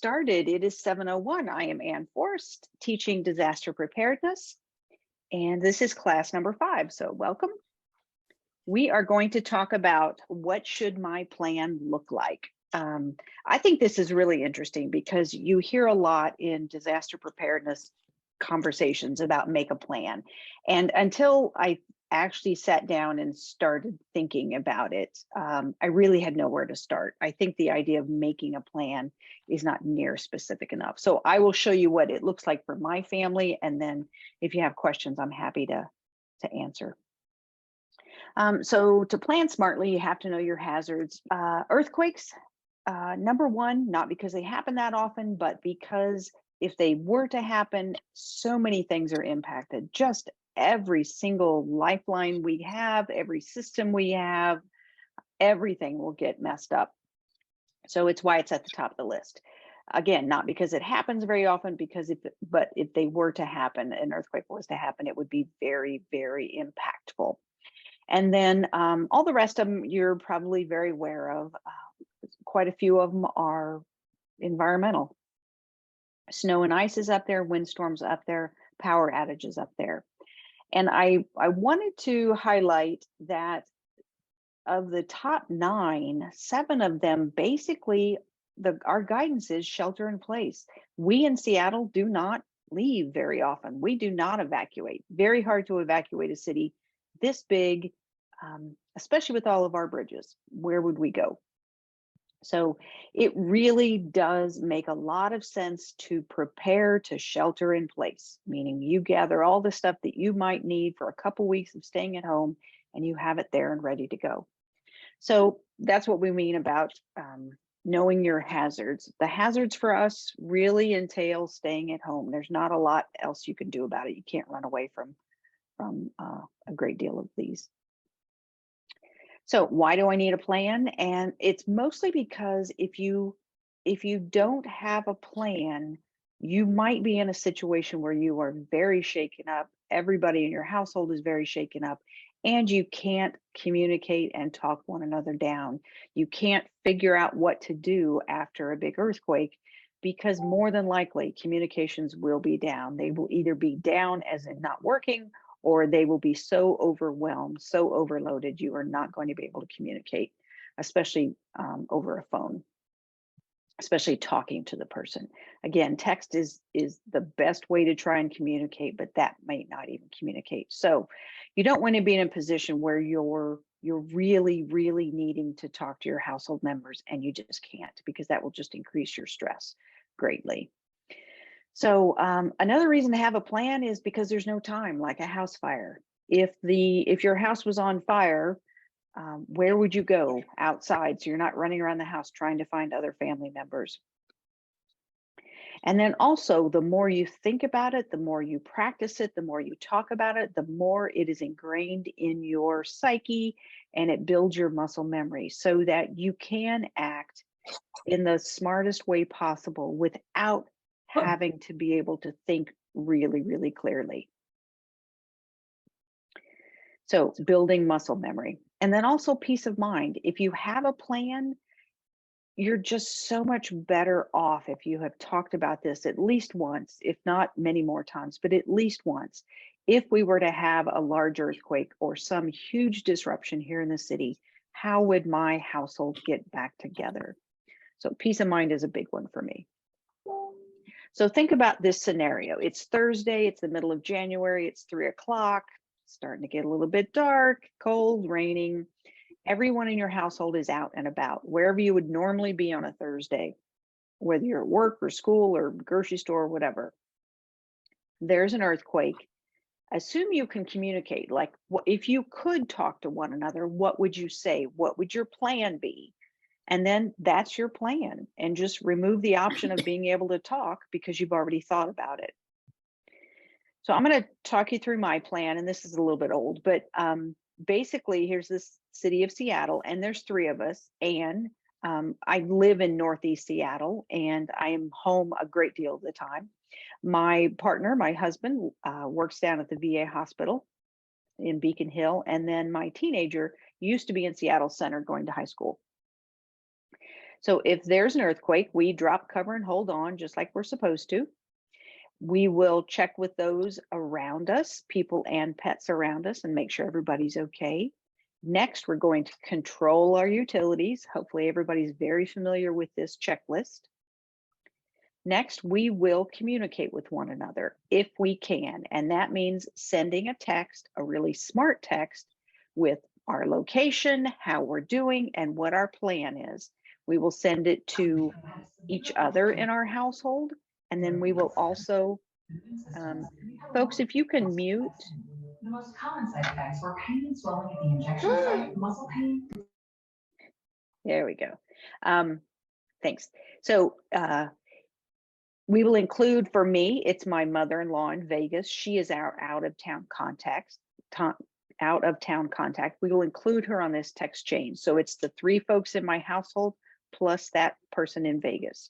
started. It is 7:01. I am Ann Forrest, teaching disaster preparedness, and this is class number 5. So welcome. We are going to talk about what should my plan look like. I think this is really interesting because you hear a lot in disaster preparedness conversations about make a plan. And until I actually sat down and started thinking about it, I really had nowhere to start. I think the idea of making a plan is not near specific enough. So I will show you what it looks like for my family. And then if you have questions, I'm happy to answer. So to plan smartly, you have to know your hazards. Earthquakes, number one, not because they happen that often, but because if they were to happen, so many things are impacted. Just every single lifeline we have, every system we have, everything will get messed up. So it's why it's at the top of the list. Again, not because it happens very often, but if they were to happen, an earthquake was to happen, it would be very, very impactful. And then all the rest of them you're probably very aware of. Quite a few of them are environmental. Snow and ice is up there, windstorms up there, power outages up there. And I wanted to highlight that of the top 9, 7 of them basically our guidance is shelter in place. We in Seattle do not leave very often. We do not evacuate. Very hard to evacuate a city this big, especially with all of our bridges. Where would we go? So it really does make a lot of sense to prepare to shelter in place, meaning you gather all the stuff that you might need for a couple weeks of staying at home and you have it there and ready to go. So that's what we mean about knowing your hazards. The hazards for us really entail staying at home. There's not a lot else you can do about it. You can't run away from a great deal of these. So why do I need a plan? And it's mostly because if you don't have a plan, you might be in a situation where you are very shaken up. Everybody in your household is very shaken up, and you can't communicate and talk one another down. You can't figure out what to do after a big earthquake because more than likely communications will be down. They will either be down as in not working, or they will be so overwhelmed, so overloaded, you are not going to be able to communicate, especially over a phone, especially talking to the person. Again, text is the best way to try and communicate, but that might not even communicate. So you don't want to be in a position where you're really, really needing to talk to your household members and you just can't, because that will just increase your stress greatly. So another reason to have a plan is because there's no time, like a house fire. If your house was on fire, where would you go? Outside, so you're not running around the house trying to find other family members. And then also, the more you think about it, the more you practice it, the more you talk about it, the more it is ingrained in your psyche, and it builds your muscle memory so that you can act in the smartest way possible without having to be able to think really, really clearly. So building muscle memory. And then also peace of mind. If you have a plan, you're just so much better off if you have talked about this at least once, if not many more times, but at least once. If we were to have a large earthquake or some huge disruption here in the city, how would my household get back together? So peace of mind is a big one for me. So think about this scenario. It's Thursday, it's the middle of January, it's 3 o'clock, starting to get a little bit dark, cold, raining. Everyone in your household is out and about, wherever you would normally be on a Thursday, whether you're at work or school or grocery store or whatever. There's an earthquake. Assume you can communicate. Like, if you could talk to one another, what would you say? What would your plan be? And then that's your plan, and just remove the option of being able to talk because you've already thought about it. So I'm going to talk you through my plan, and this is a little bit old, but basically here's this city of Seattle, and there's 3 of us, and I live in Northeast Seattle, and I am home a great deal of the time. My partner, my husband, works down at the VA hospital in Beacon Hill, and then my teenager used to be in Seattle Center going to high school. So if there's an earthquake, we drop, cover, and hold on just like we're supposed to. We will check with those around us, people and pets around us, and make sure everybody's okay. Next, we're going to control our utilities. Hopefully everybody's very familiar with this checklist. Next, we will communicate with one another if we can, and that means sending a text, a really smart text with our location, how we're doing, and what our plan is. We will send it to each other in our household, and then we will also, folks, if you can mute. The most common side effects were pain and swelling at the injection site, muscle pain. There we go. Thanks. So we will include, for me, it's my mother-in-law in Vegas. She is our out-of-town contact. We will include her on this text chain. So it's the 3 folks in my household plus that person in Vegas.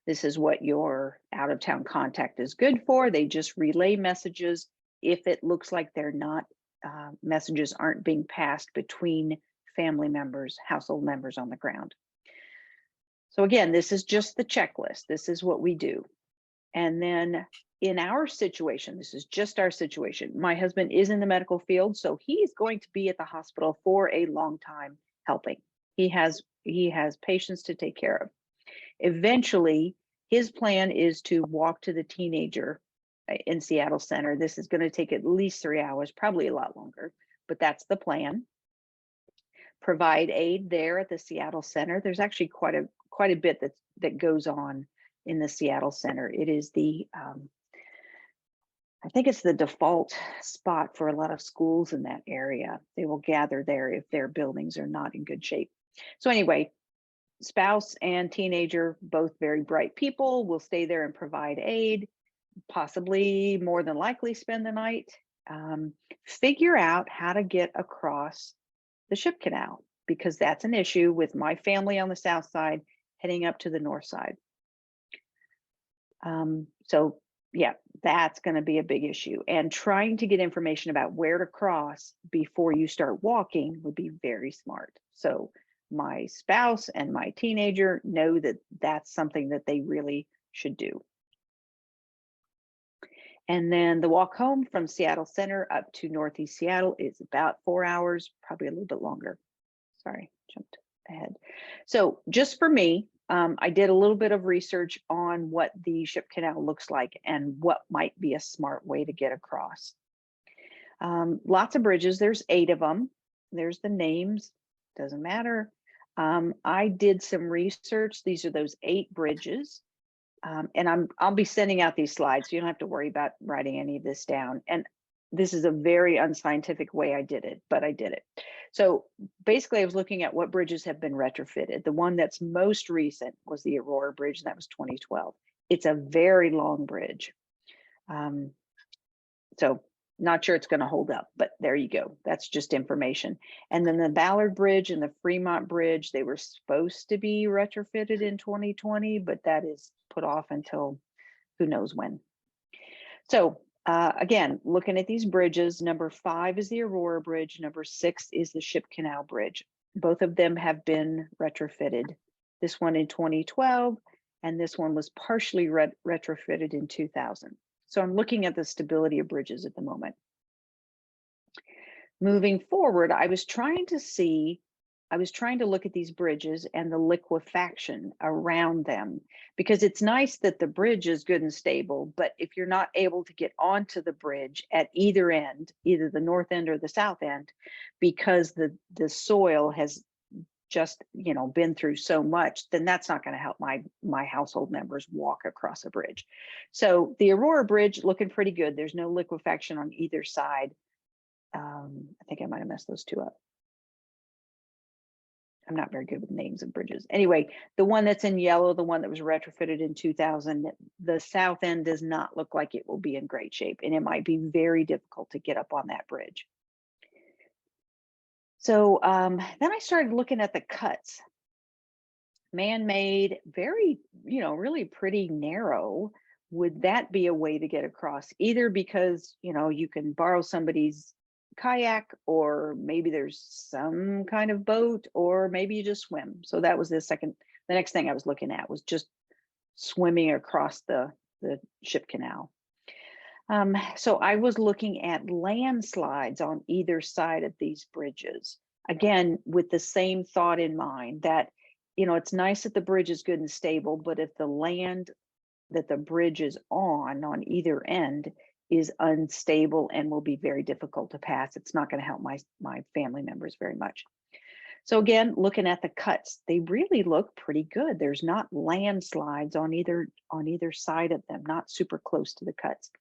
This is what your out-of-town contact is good for. They just relay messages if it looks like they're not, messages aren't being passed between family members, household members on the ground. So again, this is just the checklist. This is what we do. And then in our situation, this is just our situation. My husband is in the medical field, so he's going to be at the hospital for a long time helping. He has patients to take care of. Eventually, his plan is to walk to the teenager in Seattle Center. This is going to take at least 3 hours, probably a lot longer, but that's the plan. Provide aid there at the Seattle Center. There's actually quite a bit that goes on in the Seattle Center. It is the I think it's the default spot for a lot of schools in that area. They will gather there if their buildings are not in good shape. So anyway, spouse and teenager, both very bright people, will stay there and provide aid, possibly more than likely spend the night. Figure out how to get across the ship canal, because that's an issue with my family on the south side heading up to the north side. So yeah, that's going to be a big issue. And trying to get information about where to cross before you start walking would be very smart. So my spouse and my teenager know that that's something that they really should do. And then the walk home from Seattle Center up to Northeast Seattle is about 4 hours, probably a little bit longer. Sorry, jumped ahead. So just for me, I did a little bit of research on what the ship canal looks like and what might be a smart way to get across. Lots of bridges, there's 8 of them. There's the names, doesn't matter. I did some research. These are those 8 bridges. And I'll be sending out these slides, so you don't have to worry about writing any of this down. And this is a very unscientific way I did it, but I did it. So basically I was looking at what bridges have been retrofitted. The one that's most recent was the Aurora Bridge, and that was 2012. It's a very long bridge. So not sure it's going to hold up, but there you go. That's just information. And then the Ballard Bridge and the Fremont Bridge, they were supposed to be retrofitted in 2020, but that is put off until who knows when. So again, looking at these bridges, number 5 is the Aurora Bridge, number 6 is the Ship Canal Bridge. Both of them have been retrofitted. This one in 2012, and this one was partially retrofitted in 2000. So I'm looking at the stability of bridges at the moment. Moving forward, I was trying to look at these bridges and the liquefaction around them, because it's nice that the bridge is good and stable, but if you're not able to get onto the bridge at either end, either the north end or the south end, because the soil has just, you know, been through so much, then that's not going to help my household members walk across a bridge. So the Aurora Bridge looking pretty good. There's no liquefaction on either side. I think I might have messed those 2 up. I'm not very good with names of bridges. Anyway, the one that's in yellow, the one that was retrofitted in 2000, the south end does not look like it will be in great shape, and it might be very difficult to get up on that bridge. So then I started looking at the cuts. Man-made, very, you know, really pretty narrow. Would that be a way to get across? Either because, you know, you can borrow somebody's kayak, or maybe there's some kind of boat, or maybe you just swim. So that was the next thing I was looking at was just swimming across the ship canal. So I was looking at landslides on either side of these bridges. Again, with the same thought in mind that, it's nice that the bridge is good and stable, but if the land that the bridge is on either end is unstable and will be very difficult to pass, it's not going to help my family members very much. So again, looking at the cuts, they really look pretty good. There's not landslides on either side of them, not super close to the cuts.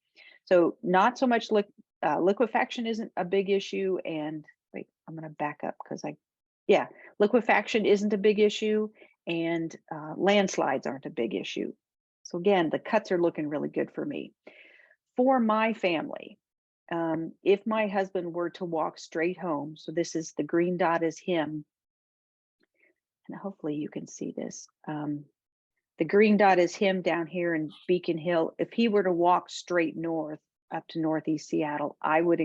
So not so much liquefaction isn't a big issue. And wait, I'm going to back up because liquefaction isn't a big issue, and landslides aren't a big issue. So again, the cuts are looking really good for me. For my family, if my husband were to walk straight home, so this is the green dot is him, and hopefully you can see this. The green dot is him down here in Beacon Hill. If he were to walk straight north up to Northeast Seattle, I would,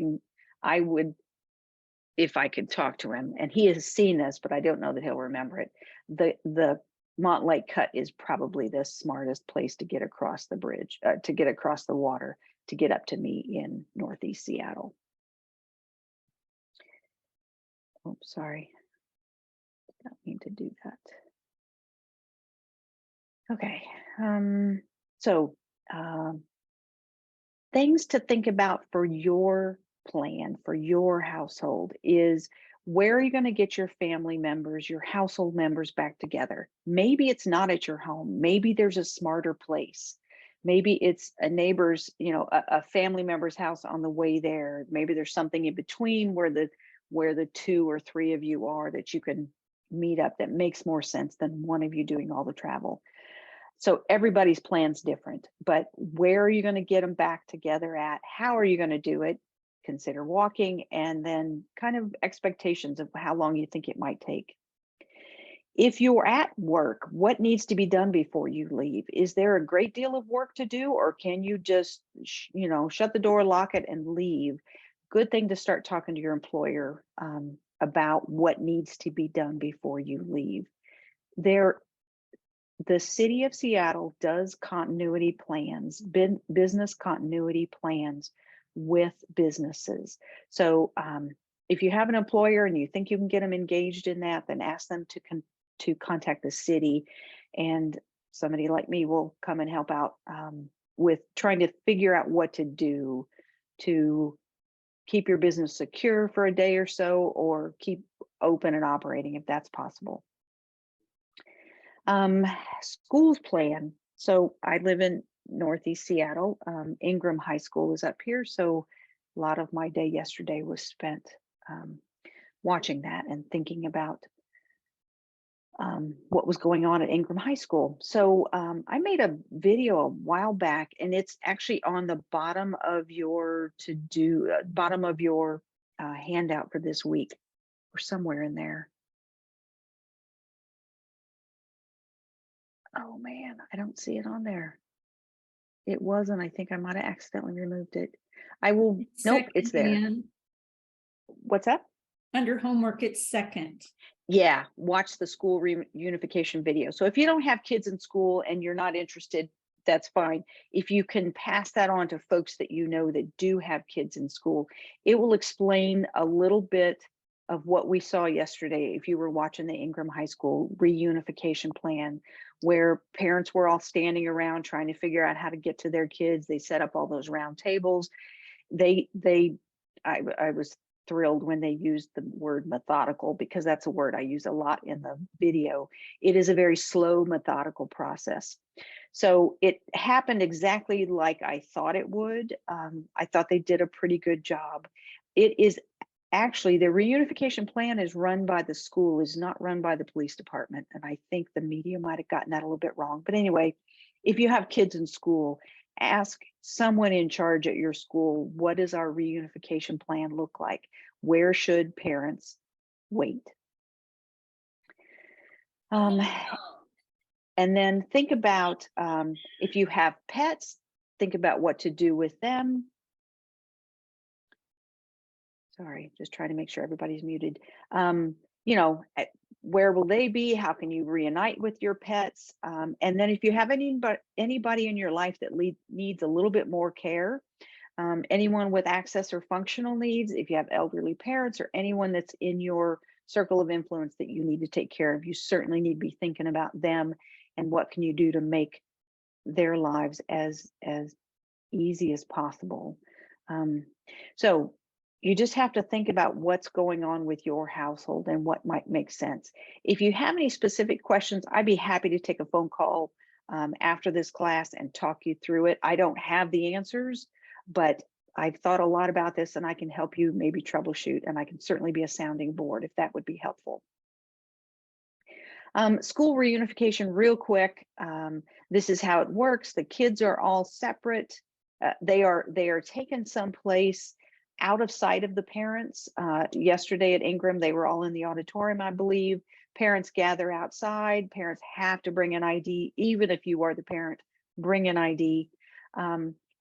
if I could talk to him, and he has seen this, but I don't know that he'll remember it. The Montlake Cut is probably the smartest place to get across the bridge, to get across the water, to get up to me in Northeast Seattle. Oh, sorry. Did not mean to do that. Okay, so things to think about for your plan, for your household is, where are you going to get your family members, your household members back together? Maybe it's not at your home. Maybe there's a smarter place. Maybe it's a neighbor's, a family member's house on the way there. Maybe there's something in between where the 2 or 3 of you are that you can meet up that makes more sense than one of you doing all the travel. So everybody's plan's different, but where are you going to get them back together at? How are you going to do it? Consider walking, and then kind of expectations of how long you think it might take. If you're at work, what needs to be done before you leave? Is there a great deal of work to do, or can you just, shut the door, lock it, and leave? Good thing to start talking to your employer about what needs to be done before you leave. The city of Seattle does continuity plans, business continuity plans with businesses. So if you have an employer and you think you can get them engaged in that, then ask them to contact the city, and somebody like me will come and help out with trying to figure out what to do to keep your business secure for a day or so, or keep open and operating if that's possible. Schools plan. So I live in Northeast Seattle. Ingram High School is up here. So a lot of my day yesterday was spent watching that and thinking about what was going on at Ingram High School. So I made a video a while back, and it's actually on the bottom of your handout for this week, or somewhere in there. Oh man, I don't see it on there. It wasn't. I think I might have accidentally removed it. I will. Nope, it's there. Second, What's that? under homework, it's second. Yeah, watch the school reunification video. So if you don't have kids in school and you're not interested, that's fine. If you can pass that on to folks that you know that do have kids in school, it will explain a little bit of what we saw yesterday. If you were watching the Ingram High School reunification plan, where parents were all standing around trying to figure out how to get to their kids, they set up all those round tables. I was thrilled when they used the word methodical, because that's a word I use a lot in the video. It is a very slow, methodical process. So it happened exactly like I thought it would. I thought they did a pretty good job. It is actually, the reunification plan is run by the school, is not run by the police department. And I think the media might have gotten that a little bit wrong. But anyway, if you have kids in school, ask someone in charge at your school, what does our reunification plan look like? Where should parents wait? And then think about, if you have pets, think about what to do with them. Sorry, just trying to make sure everybody's muted. You know, where will they be? How can you reunite with your pets? And then if you have anybody in your life that needs a little bit more care, anyone with access or functional needs, if you have elderly parents or anyone that's in your circle of influence that you need to take care of, you certainly need to be thinking about them and what can you do to make their lives as easy as possible. So you just have to think about what's going on with your household and what might make sense. If you have any specific questions, I'd be happy to take a phone call after this class and talk you through it. I don't have the answers, but I've thought a lot about this and I can help you maybe troubleshoot, and I can certainly be a sounding board if that would be helpful. School reunification real quick. This is how it works. The kids are all separate. They are taken someplace out of sight of the parents. Yesterday at Ingram, they were all in the auditorium, I believe. Parents gather outside. Parents have to bring an ID, even if you are the parent, bring an ID.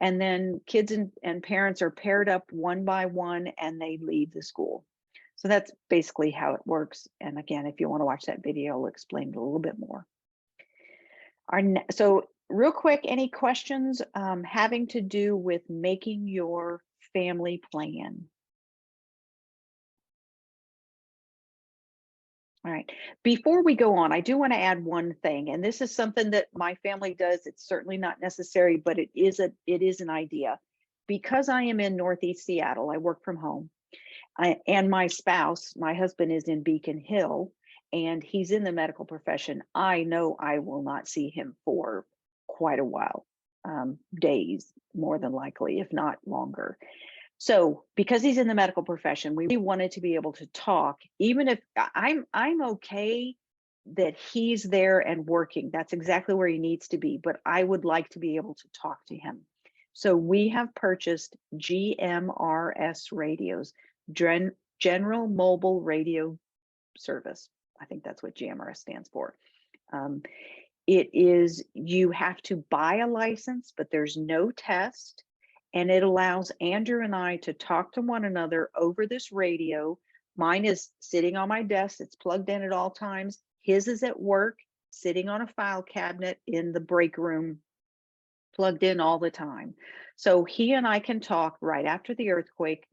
And then kids and parents are paired up one by one and they leave the school. So that's basically how it works. And again, if you want to watch that video, I'll explain it a little bit more. So real quick, any questions having to do with making your family plan? All right, before we go on, I do want to add one thing, and this is something that my family does. It's certainly not necessary, but it is an idea. Because I am in Northeast Seattle, I work from home, and my spouse, my husband, is in Beacon Hill, and he's in the medical profession. I know I will not see him for quite a while, days, more than likely, if not longer. So because he's in the medical profession, we wanted to be able to talk, even if I'm okay that he's there and working. That's exactly where he needs to be, but I would like to be able to talk to him. So we have purchased GMRS radios, General Mobile Radio Service. I think that's what GMRS stands for. It is, you have to buy a license, but there's no test. And it allows Andrew and I to talk to one another over this radio. Mine is sitting on my desk. It's plugged in at all times. His is at work, sitting on a file cabinet in the break room, plugged in all the time. So he and I can talk right after the earthquake.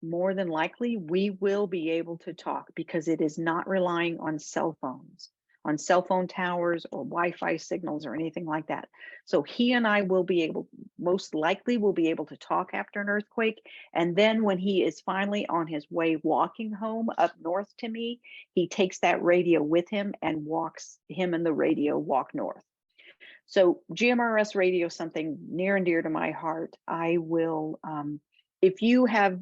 More than likely, we will be able to talk because it is not relying on cell phones, on cell phone towers or Wi-Fi signals or anything like that. So he and I will be able, most likely will be able to talk after an earthquake. And then when he is finally on his way walking home up north to me, he takes that radio with him and walks, him and the radio walk north. So GMRS radio is something near and dear to my heart. I will, if you have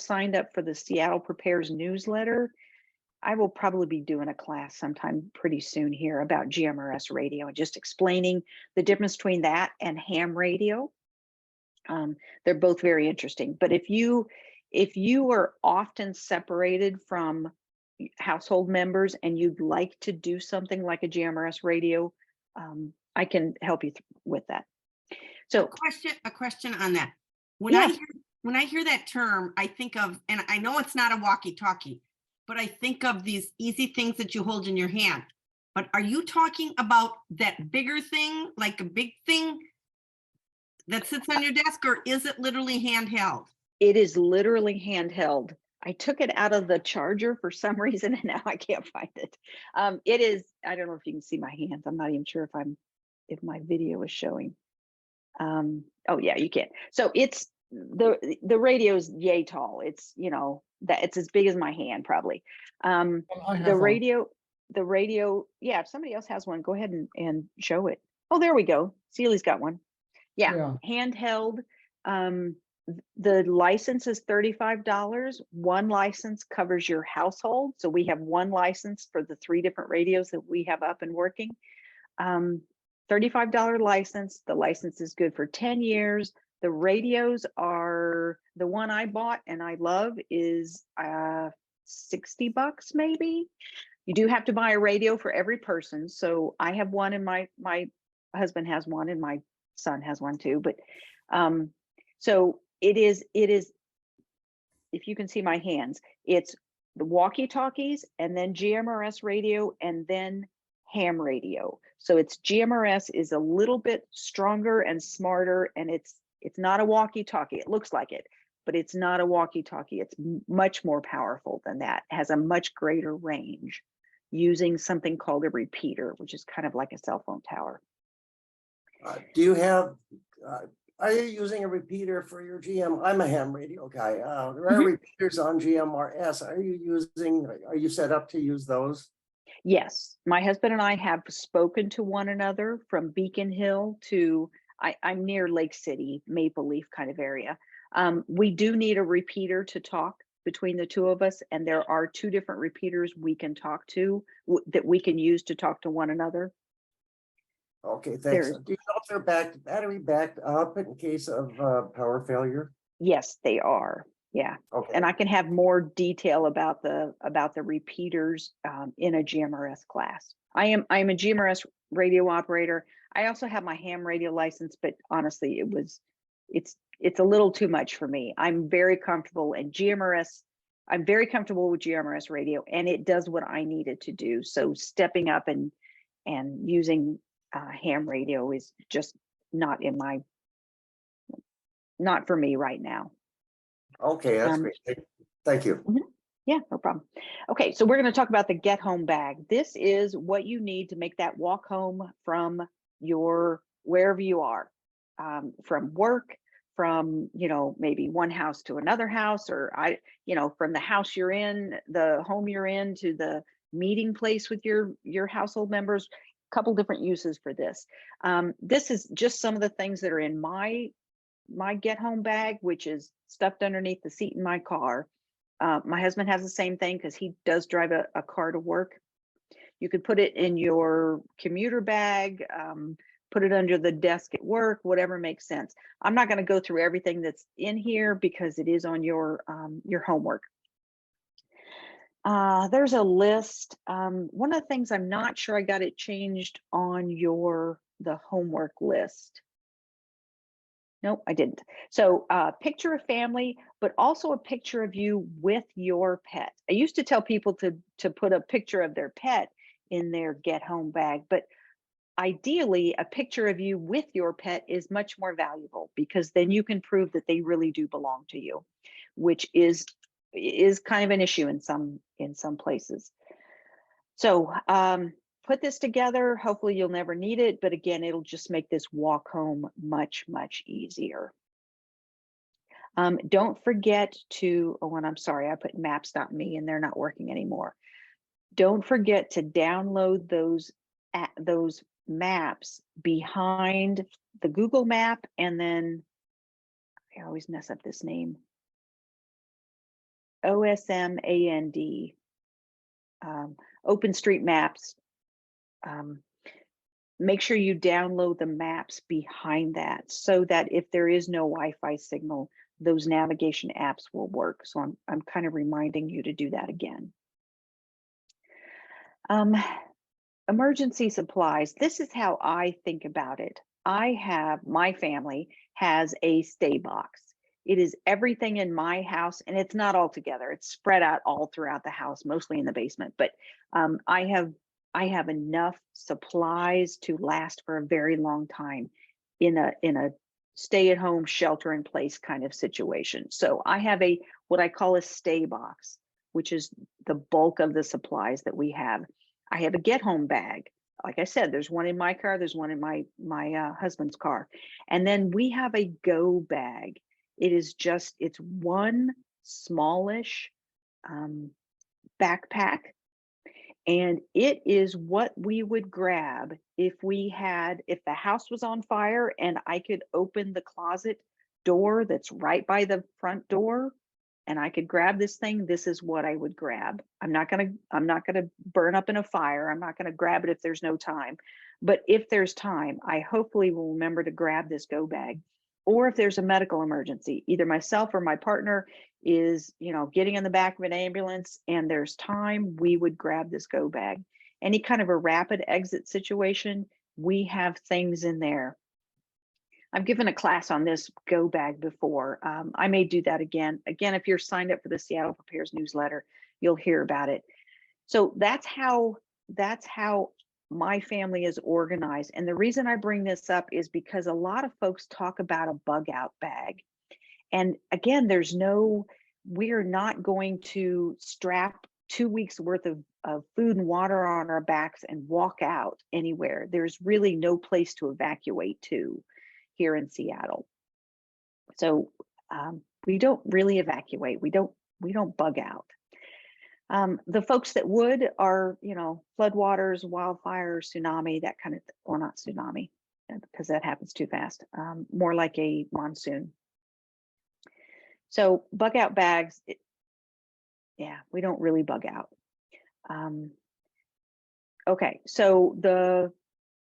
signed up for the Seattle Prepares newsletter, I will probably be doing a class sometime pretty soon here about GMRS radio and just explaining the difference between that and ham radio. They're both very interesting. But if you are often separated from household members and you'd like to do something like a GMRS radio, I can help you with that. So A question on that. When Yeah. when I hear that term, I think of, and I know it's not a walkie-talkie, but I think of these easy things that you hold in your hand. But are you talking about that bigger thing, like a big thing that sits on your desk, or is it literally handheld? it is literally handheld. I took it out of the charger for some reason and now I can't find it. It is, I don't know if you can see my hands. I'm not even sure if my video is showing. Oh yeah, you can. So it's, the radio is yay tall. It's, you know, that it's as big as my hand probably. I have The one. radio, yeah, if somebody else has one, go ahead and show it. Oh, there we go. Sealy's got one. Yeah, handheld. The license is $35. One license covers your household. So we have one license for the 3 different radios that we have up and working. $35 license. The license is good for 10 years. The radios are, the one I bought and I love is $60 maybe. You do have to buy a radio for every person. So I have one and my husband has one and my son has one too. But so it is if you can see my hands, it's the walkie-talkies and then GMRS radio and then ham radio. So it's GMRS is a little bit stronger and smarter, and it's not a walkie-talkie. It looks like it, but it's not a walkie-talkie. It's much more powerful than that. It has a much greater range using something called a repeater, which is kind of like a cell phone tower. Do you have, are you using a repeater for your GM? I'm a ham radio guy. There are repeaters on GMRS. Are you set up to use those? Yes, my husband and I have spoken to one another from Beacon Hill to, I'm near Lake City, Maple Leaf kind of area. We do need a repeater to talk between the two of us, and there are 2 different repeaters we can talk to that we can use to talk to one another. Okay, thanks. Do you know if they're battery backed up in case of power failure? Yes, they are. Yeah. Okay. And I can have more detail about the repeaters in a GMRS class. I'm a GMRS radio operator. I also have my ham radio license, but honestly, it's a little too much for me. I'm very comfortable in GMRS. I'm very comfortable with GMRS radio, and it does what I need it to do. So stepping up and using ham radio is just not for me right now. Okay, that's great. Thank you. Yeah, no problem. Okay, so we're going to talk about the Get Home bag. This is what you need to make that walk home from your wherever you are, from work, from maybe one house to another house, or from the house you're in, the home you're in, to the meeting place with your household members. A couple different uses for this. This is just some of the things that are in my Get Home bag, which is stuffed underneath the seat in my car. My husband has the same thing because he does drive a car to work. You could put it in your commuter bag, put it under the desk at work, whatever makes sense. I'm not going to go through everything that's in here because it is on your homework. There's a list. One of the things I'm not sure I got it changed on the homework list. Nope, I didn't. So picture a family, but also a picture of you with your pet. I used to tell people to put a picture of their pet in their Get Home bag, but ideally a picture of you with your pet is much more valuable, because then you can prove that they really do belong to you, which is kind of an issue in some places. So put this together. Hopefully you'll never need it, but again, it'll just make this walk home much, much easier. Don't forget to, and I'm sorry, I put maps.me and they're not working anymore. Don't forget to download those maps behind the Google map, and then I always mess up this name. OSMAND, OpenStreetMaps. Make sure you download the maps behind that, so that if there is no Wi-Fi signal, those navigation apps will work. So I'm kind of reminding you to do that again. Emergency supplies. This is how I think about it. My family has a stay box. It is everything in my house, and it's not all together. It's spread out all throughout the house, mostly in the basement. But I have enough supplies to last for a very long time in a stay-at-home, shelter-in-place kind of situation. So I have what I call a stay box, which is the bulk of the supplies that we have. I have a Get Home bag. Like I said, there's one in my car, there's one in my husband's car. And then we have a Go bag. It's one smallish backpack. And it is what we would grab if the house was on fire and I could open the closet door that's right by the front door, and I could grab this thing. This is what I would grab. I'm not gonna burn up in a fire. I'm not gonna grab it if there's no time. But if there's time, I hopefully will remember to grab this Go bag. Or if there's a medical emergency, either myself or my partner is, getting in the back of an ambulance and there's time, we would grab this Go bag. Any kind of a rapid exit situation, we have things in there. I've given a class on this go bag before. I may do that again. Again, if you're signed up for the Seattle Prepares newsletter, you'll hear about it. So that's how my family is organized. And the reason I bring this up is because a lot of folks talk about a bug out bag. And again, we're not going to strap 2 weeks worth of food and water on our backs and walk out anywhere. There's really no place to evacuate to here in Seattle. So we don't really evacuate. We don't bug out. The folks that would are, floodwaters, wildfires, tsunami, that kind of, well, not tsunami, because that happens too fast, more like a monsoon. So bug out bags, we don't really bug out. Okay, so the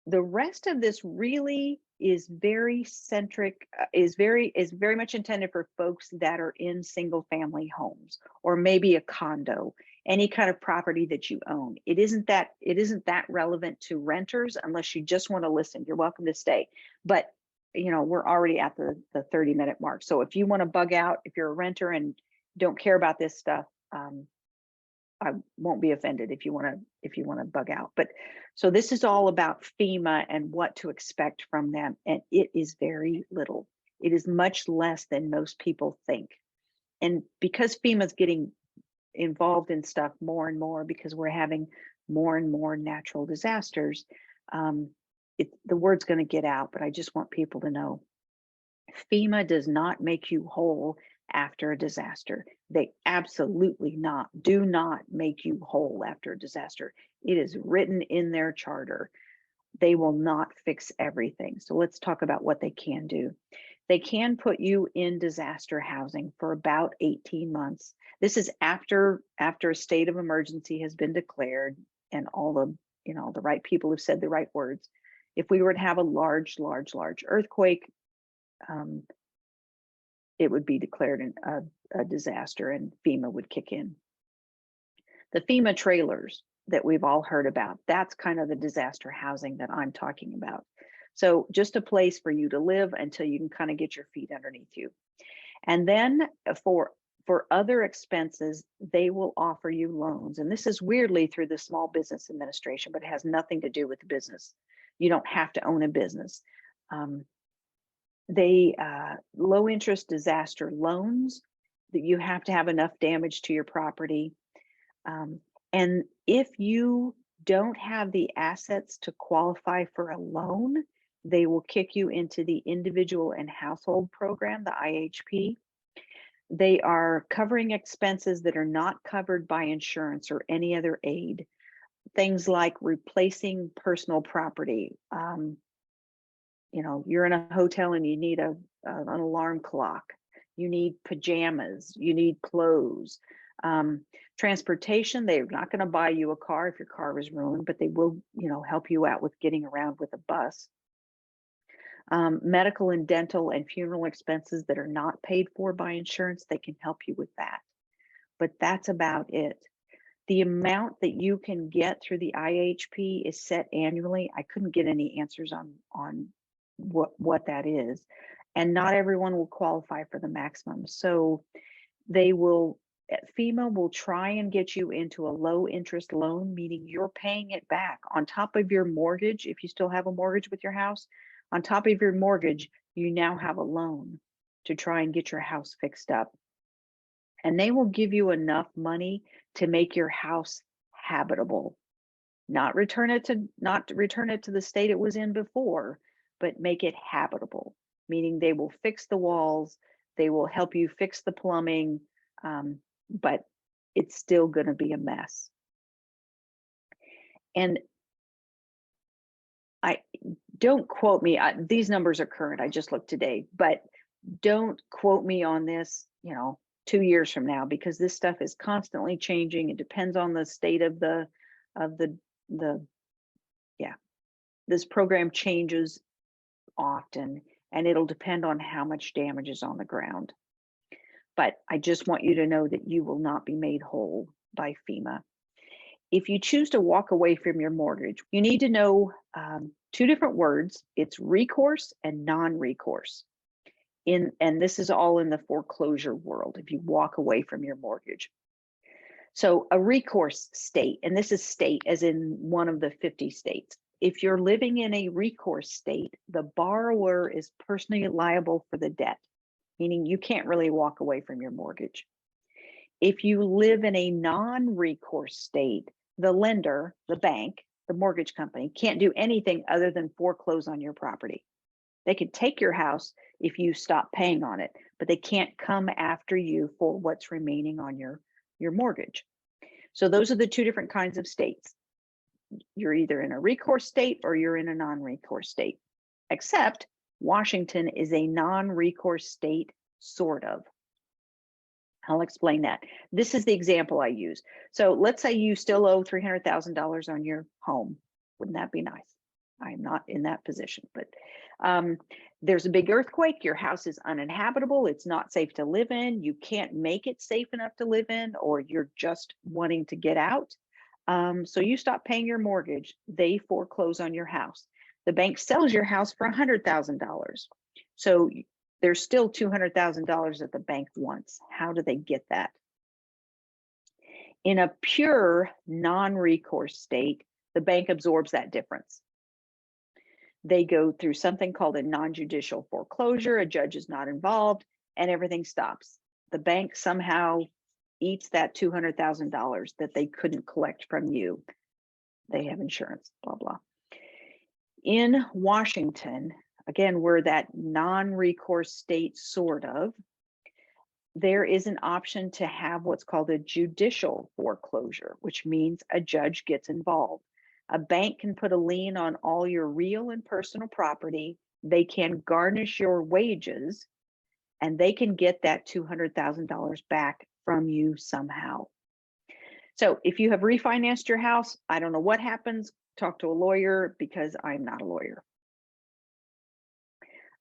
rest of this really is very centric, is very much intended for folks that are in single family homes or maybe a condo, any kind of property that you own. It isn't that relevant to renters unless you just want to listen. You're welcome to stay. But we're already at the 30-minute mark. So if you want to bug out, if you're a renter and don't care about this stuff, I won't be offended if you want to bug out. But so this is all about FEMA and what to expect from them. And it is very little. It is much less than most people think. And because FEMA is getting involved in stuff more and more, because we're having more and more natural disasters, the word's going to get out, but I just want people to know FEMA does not make you whole after a disaster. They absolutely do not make you whole after a disaster. It is written in their charter. They will not fix everything. So let's talk about what they can do. They can put you in disaster housing for about 18 months. This is after a state of emergency has been declared and all the right people have said the right words. If we were to have a large earthquake, it would be declared a disaster and FEMA would kick in. The FEMA trailers that we've all heard about, that's kind of the disaster housing that I'm talking about. So just a place for you to live until you can kind of get your feet underneath you. And then for other expenses, they will offer you loans. And this is weirdly through the Small Business Administration, but it has nothing to do with the business. You don't have to own a business. Low interest disaster loans, that you have to have enough damage to your property. And if you don't have the assets to qualify for a loan, they will kick you into the individual and household program, the IHP. They are covering expenses that are not covered by insurance or any other aid. Things like replacing personal property. You're in a hotel and you need an alarm clock. You need pajamas. You need clothes. Transportation, they're not going to buy you a car if your car is ruined, but they will, help you out with getting around with a bus. Medical and dental and funeral expenses that are not paid for by insurance, they can help you with that. But that's about it. The amount that you can get through the IHP is set annually. I couldn't get any answers on what that is. And not everyone will qualify for the maximum. So FEMA will try and get you into a low interest loan, meaning you're paying it back on top of your mortgage. If you still have a mortgage with your house, on top of your mortgage, you now have a loan to try and get your house fixed up. And they will give you enough money to make your house habitable. Not return it to the state it was in before, but make it habitable, meaning they will fix the walls, they will help you fix the plumbing, but it's still going to be a mess. And don't quote me, these numbers are current, I just looked today, but don't quote me on this, 2 years from now, because this stuff is constantly changing. It depends on the state of this program changes often, and it'll depend on how much damage is on the ground. But I just want you to know that you will not be made whole by FEMA. If you choose to walk away from your mortgage, you need to know Two different words. It's recourse and non-recourse. And this is all in the foreclosure world, if you walk away from your mortgage. So a recourse state, and this is state as in one of the 50 states. If you're living in a recourse state, the borrower is personally liable for the debt, meaning you can't really walk away from your mortgage. If you live in a non-recourse state, the lender, the bank, the mortgage company can't do anything other than foreclose on your property. They could take your house if you stop paying on it, but they can't come after you for what's remaining on your mortgage. So those are the two different kinds of states. You're either in a recourse state or you're in a non-recourse state, except Washington is a non-recourse state, sort of. I'll explain that. This is the example I use. So let's say you still owe $300,000 on your home. Wouldn't that be nice? I'm not in that position, but there's a big earthquake. Your house is uninhabitable. It's not safe to live in. You can't make it safe enough to live in, or you're just wanting to get out. So you stop paying your mortgage. They foreclose on your house. The bank sells your house for $100,000. So there's still $200,000 that the bank wants. How do they get that? In a pure non-recourse state, the bank absorbs that difference. They go through something called a non-judicial foreclosure. A judge is not involved and everything stops. The bank somehow eats that $200,000 that they couldn't collect from you. They have insurance, blah, blah. In Washington, again, we're that non-recourse state, sort of. There is an option to have what's called a judicial foreclosure, which means a judge gets involved. A bank can put a lien on all your real and personal property. They can garnish your wages, and they can get that $200,000 back from you somehow. So if you have refinanced your house, I don't know what happens. Talk to a lawyer, because I'm not a lawyer.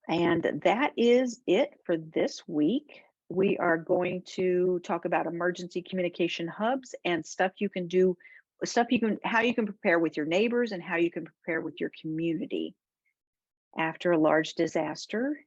And that is it for this week. We are going to talk about emergency communication hubs and stuff you can do, how you can prepare with your neighbors and how you can prepare with your community after a large disaster.